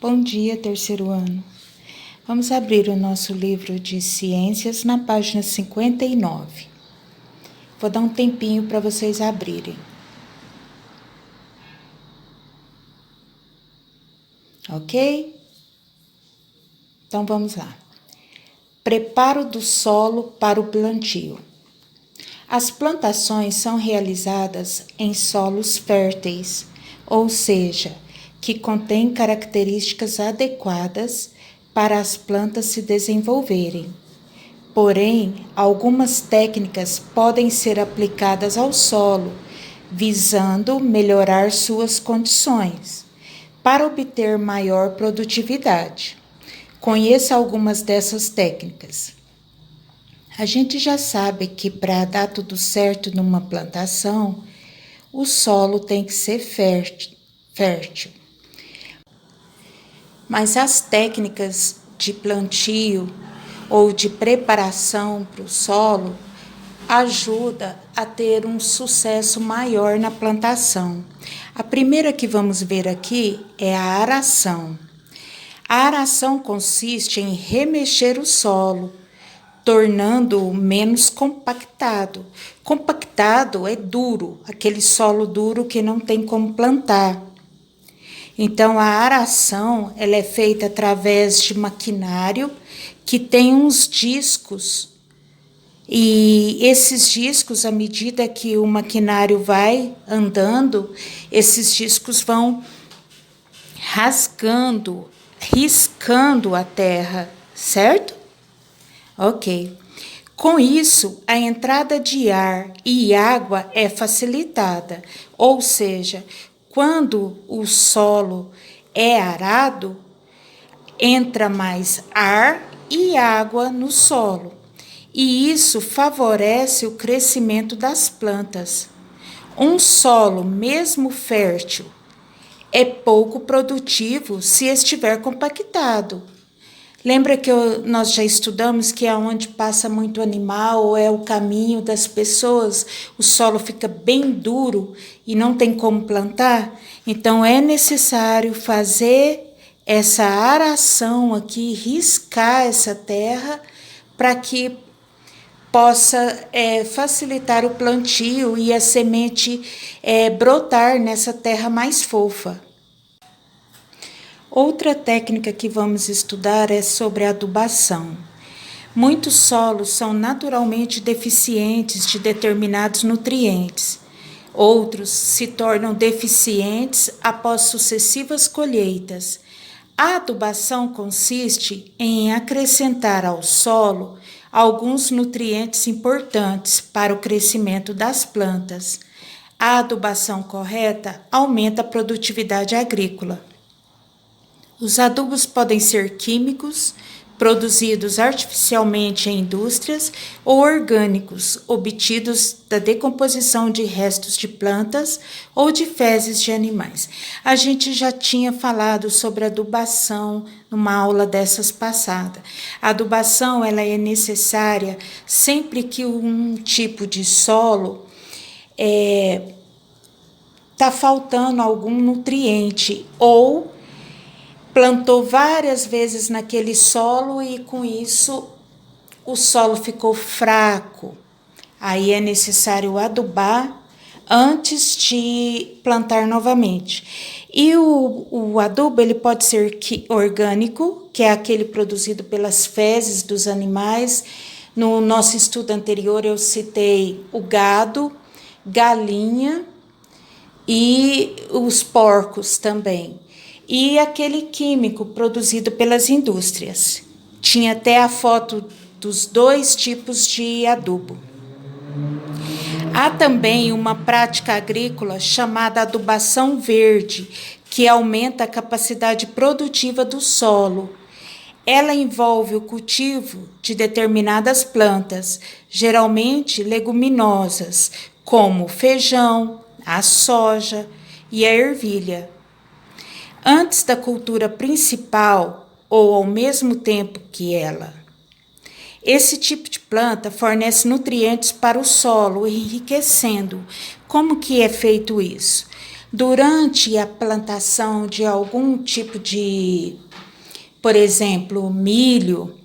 Bom dia, terceiro ano. Vamos abrir o nosso livro de ciências na página 59. Vou dar um tempinho para vocês abrirem. Ok? Então vamos lá. Preparo do solo para o plantio. As plantações são realizadas em solos férteis, ou seja, que contêm características adequadas para as plantas se desenvolverem. Porém, algumas técnicas podem ser aplicadas ao solo, visando melhorar suas condições, para obter maior produtividade. Conheça algumas dessas técnicas. A gente já sabe que para dar tudo certo numa plantação, o solo tem que ser fértil. Mas as técnicas de plantio ou de preparação para o solo ajudam a ter um sucesso maior na plantação. A primeira que vamos ver aqui é a aração. A aração consiste em remexer o solo, tornando-o menos compactado. Compactado é duro, aquele solo duro que não tem como plantar. Então, a aração ela é feita através de maquinário que tem uns discos. E esses discos, à medida que o maquinário vai andando, esses discos vão riscando a terra, certo? Ok. Com isso, a entrada de ar e água é facilitada, ou seja, quando o solo é arado, entra mais ar e água no solo, e isso favorece o crescimento das plantas. Um solo, mesmo fértil, é pouco produtivo se estiver compactado. Lembra que nós já estudamos que aonde passa muito animal ou é o caminho das pessoas, o solo fica bem duro e não tem como plantar? Então é necessário fazer essa aração aqui, riscar essa terra para que possa facilitar o plantio e a semente brotar nessa terra mais fofa. Outra técnica que vamos estudar é sobre a adubação. Muitos solos são naturalmente deficientes de determinados nutrientes. Outros se tornam deficientes após sucessivas colheitas. A adubação consiste em acrescentar ao solo alguns nutrientes importantes para o crescimento das plantas. A adubação correta aumenta a produtividade agrícola. Os adubos podem ser químicos, produzidos artificialmente em indústrias, ou orgânicos, obtidos da decomposição de restos de plantas ou de fezes de animais. A gente já tinha falado sobre adubação numa aula dessas passadas. A adubação ela é necessária sempre que um tipo de solo está faltando algum nutriente ou plantou várias vezes naquele solo e com isso o solo ficou fraco. Aí é necessário adubar antes de plantar novamente. E o adubo ele pode ser orgânico, que é aquele produzido pelas fezes dos animais. No nosso estudo anterior eu citei o gado, galinha e os porcos também. E aquele químico produzido pelas indústrias. Tinha até a foto dos dois tipos de adubo. Há também uma prática agrícola chamada adubação verde, que aumenta a capacidade produtiva do solo. Ela envolve o cultivo de determinadas plantas, geralmente leguminosas, como o feijão, a soja e a ervilha. Antes da cultura principal ou ao mesmo tempo que ela. Esse tipo de planta fornece nutrientes para o solo, enriquecendo. Como que é feito isso? Durante a plantação de algum tipo de, por exemplo, milho,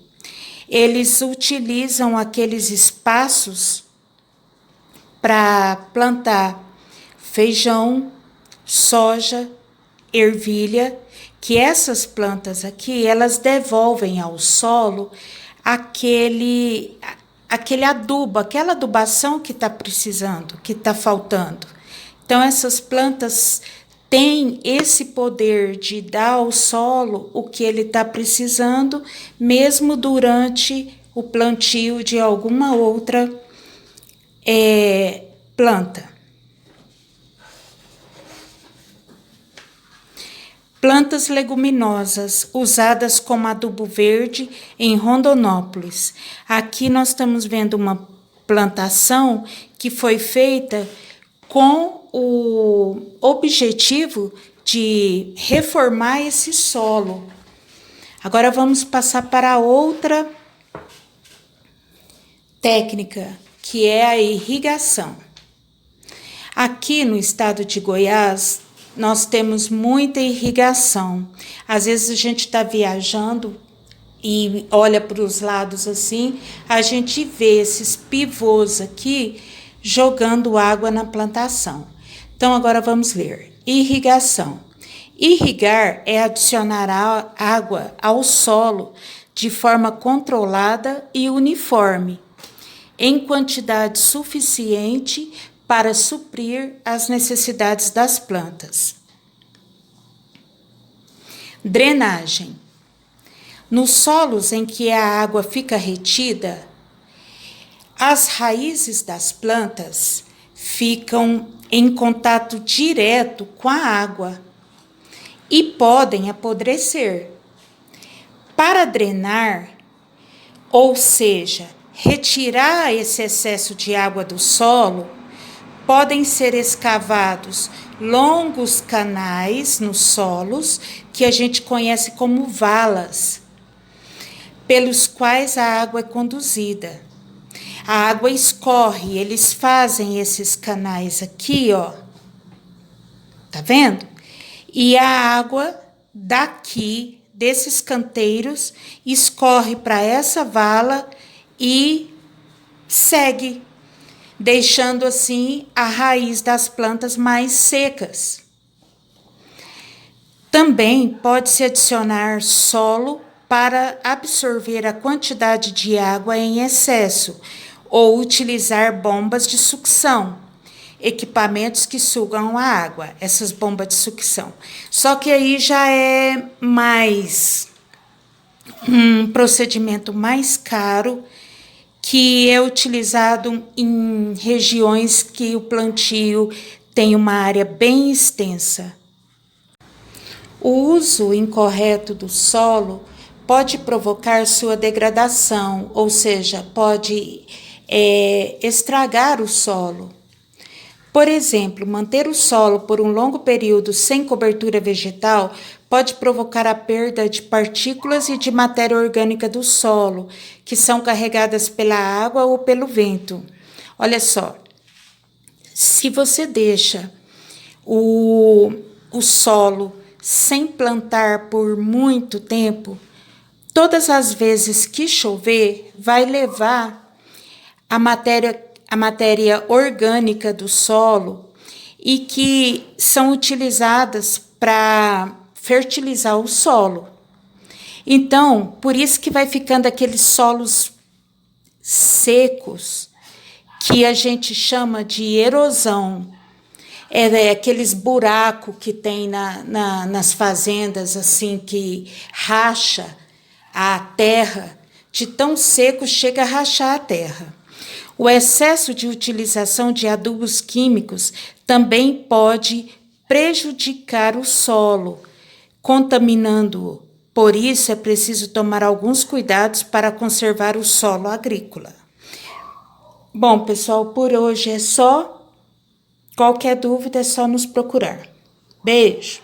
eles utilizam aqueles espaços para plantar feijão, soja, ervilha, que essas plantas aqui, elas devolvem ao solo aquele adubo, aquela adubação que está precisando, que está faltando. Então, essas plantas têm esse poder de dar ao solo o que ele está precisando, mesmo durante o plantio de alguma outra planta. Plantas leguminosas usadas como adubo verde em Rondonópolis. Aqui nós estamos vendo uma plantação que foi feita com o objetivo de reformar esse solo. Agora vamos passar para outra técnica, que é a irrigação. Aqui no estado de Goiás, nós temos muita irrigação. Às vezes a gente está viajando e olha para os lados assim, a gente vê esses pivôs aqui jogando água na plantação. Então agora vamos ler. Irrigação. Irrigar é adicionar água ao solo de forma controlada e uniforme, em quantidade suficiente para suprir as necessidades das plantas. Drenagem. Nos solos em que a água fica retida, as raízes das plantas ficam em contato direto com a água e podem apodrecer. Para drenar, ou seja, retirar esse excesso de água do solo, podem ser escavados longos canais nos solos, que a gente conhece como valas, pelos quais a água é conduzida. A água escorre, eles fazem esses canais aqui, ó. Tá vendo? E a água daqui, desses canteiros, escorre para essa vala e segue, deixando assim a raiz das plantas mais secas. Também pode-se adicionar solo para absorver a quantidade de água em excesso, ou utilizar bombas de sucção, equipamentos que sugam a água, essas bombas de sucção. Só que aí já é mais um procedimento mais caro, que é utilizado em regiões que o plantio tem uma área bem extensa. O uso incorreto do solo pode provocar sua degradação, ou seja, pode estragar o solo. Por exemplo, manter o solo por um longo período sem cobertura vegetal pode provocar a perda de partículas e de matéria orgânica do solo, que são carregadas pela água ou pelo vento. Olha só, se você deixa o solo sem plantar por muito tempo, todas as vezes que chover, vai levar a matéria orgânica do solo e que são utilizadas para fertilizar o solo. Então, por isso que vai ficando aqueles solos secos, que a gente chama de erosão. Aqueles buracos que tem nas fazendas, assim, que racha a terra, de tão seco chega a rachar a terra. O excesso de utilização de adubos químicos também pode prejudicar o solo, contaminando-o. Por isso, é preciso tomar alguns cuidados para conservar o solo agrícola. Bom, pessoal, por hoje é só. Qualquer dúvida é só nos procurar. Beijo!